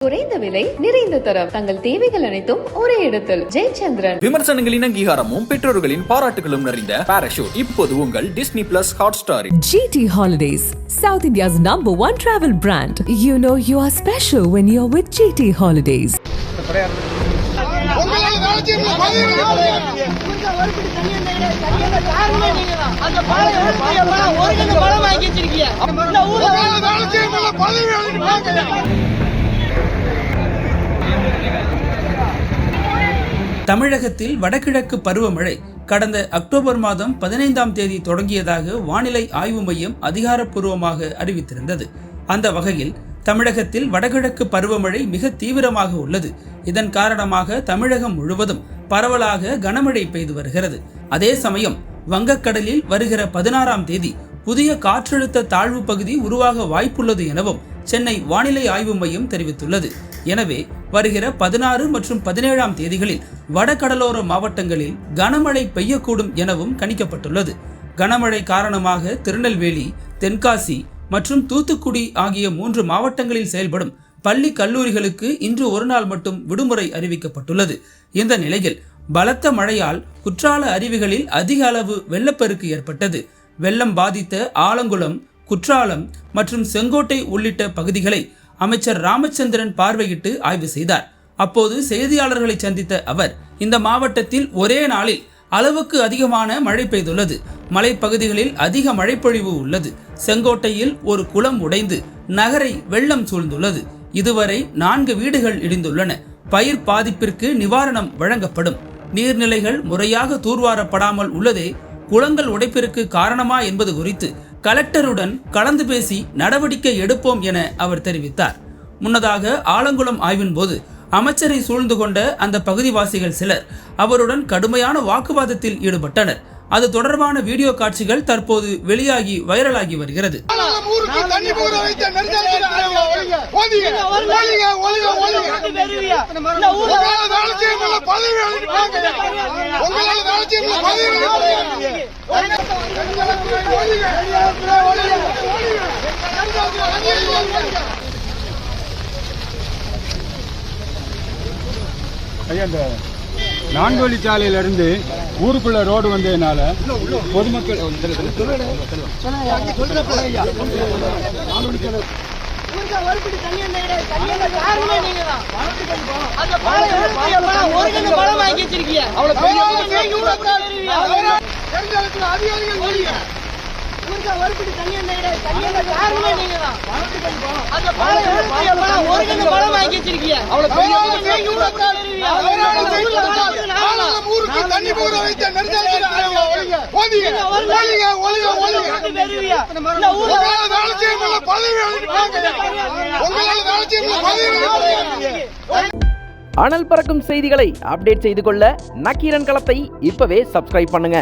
குறைந்த விலை நிறைந்த தரம் தங்கள் தேவைகள் அனைத்தும் ஒரே இடத்தில் ஜெயச்சந்திரன். விமர்சனங்களின் அங்கீகாரமும் பெற்றோர்களின் பாராட்டுகளும் நிறைந்த பாராஷூட் இப்போது உங்கள் டிஸ்னி பிளஸ் ஹாட்ஸ்டாரில். GT Holidays, South India's #1 travel brand. You know you are special when you're with GT Holidays. தமிழகத்தில் வடகிழக்கு பருவமழை கடந்த அக்டோபர் மாதம் 15ஆம் தேதி தொடங்கியதாக வானிலை ஆய்வு மையம் அதிகாரப்பூர்வமாக அறிவித்திருந்தது. அந்த வகையில் தமிழகத்தில் வடகிழக்கு பருவமழை மிக தீவிரமாக உள்ளது. இதன் காரணமாக தமிழகம் முழுவதும் பரவலாக கனமழை பெய்து வருகிறது. அதே சமயம் வங்கக்கடலில் வருகிற 16ஆம் தேதி புதிய காற்றழுத்த தாழ்வு பகுதி உருவாக வாய்ப்புள்ளது எனவும் சென்னை வானிலை ஆய்வு மையம் தெரிவித்துள்ளது. எனவே வருகிற 16 மற்றும் 17ஆம் தேதிகளில் வடகடலோர மாவட்டங்களில் கனமழை பெய்யக்கூடும் எனவும் கணிக்கப்பட்டுள்ளது. கனமழை காரணமாக திருநெல்வேலி, தென்காசி மற்றும் தூத்துக்குடி ஆகிய 3 மாவட்டங்களில் செயல்படும் பள்ளி கல்லூரிகளுக்கு இன்று ஒரு நாள் மட்டும் விடுமுறை அறிவிக்கப்பட்டுள்ளது. இந்த நிலையில் பலத்த மழையால் குற்றால அருவிகளில் அதிக அளவு வெள்ளப்பெருக்கு ஏற்பட்டது. வெள்ளம் பாதித்த ஆலங்குளம், குற்றாலம் மற்றும் செங்கோட்டை உள்ளிட்ட பகுதிகளை அமைச்சர் ராமச்சந்திரன் பார்வையிட்டு ஆய்வு செய்தார். அப்போது செய்தியாளர்களை சந்தித்த அவர், இந்த மாவட்டத்தில் ஒரே நாளில் அளவுக்கு அதிகமான மழை பெய்துள்ளது. மலைப்பகுதிகளில் அதிக மழைப்பொழிவு உள்ளது. செங்கோட்டையில் ஒரு குளம் உடைந்து நகரை வெள்ளம் சூழ்ந்துள்ளது. இதுவரை 4 வீடுகள் இடிந்துள்ளன. பயிர் பாதிப்பிற்கு நிவாரணம் வழங்கப்படும். நீர்நிலைகள் முறையாக தூர்வாரப்படாமல் உள்ளதே குளங்கள் உடைப்பிற்கு காரணமா என்பது குறித்து கலெக்டருடன் கலந்து பேசி நடவடிக்கை எடுப்போம் என அவர் தெரிவித்தார். முன்னதாக ஆலங்குளம் ஆய்வின் போது அமைச்சரை சூழ்ந்து கொண்ட அந்த பகுதிவாசிகள் சிலர் அவருடன் கடுமையான வாக்குவாதத்தில் ஈடுபட்டனர். அது தொடர்பான வீடியோ காட்சிகள் தற்போது வெளியாகி வைரலாகி வருகிறது. நான்கு வழிச்சாலையில இருந்து ஊருக்குள்ள ரோடு வந்ததுனால பொதுமக்கள் அனல் பறக்கும் செய்திகளை அப்டேட் செய்து கொள்ள நக்கீரன் களத்தை இப்பவே சப்ஸ்கிரைப் பண்ணுங்க.